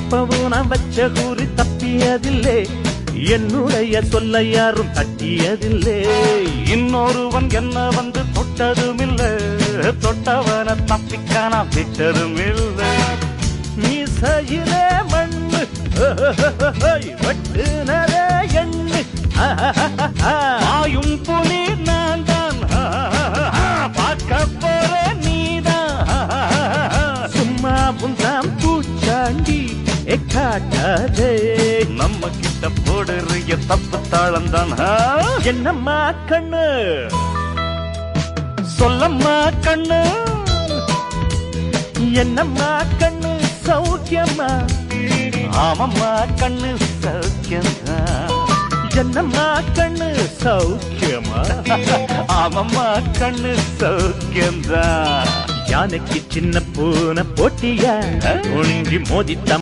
எப்பவும் நான் வச்ச கூறி தப்பியதில்லை, என்னுடைய சொல்ல யாரும் தட்டியதில்லை. இன்னொருவன் என்ன வந்து தொட்டதுமில்லை, தொட்டவன தப்பிக்கான விட்டதும் இல்லை. மீசையிலே மண்ணு வெட்டுனதே எண்ணு, ஆயும் புலி நான் தான், பார்க்க போற நீதான். சும்மா புந்தாம் பூச்சாண்டி காட்டாதே, நம்ம கிட்ட போடுறிய தப்பு தாளம் தான். என்னம்மா கண்ணு சொல்லம்மா கண்ணு, என்னம்மா கண்ணு சௌக்கியம்மா? ஆமம்மா கண்ணு சௌக்கியம்மா. என்னம்மா கண்ணு சௌக்கியமா? ஆமம்மா கண்ணு சௌக்கியம்தான். யானைக்கு சின்ன பூனை போட்டியா ஒழுங்கி மோதித்த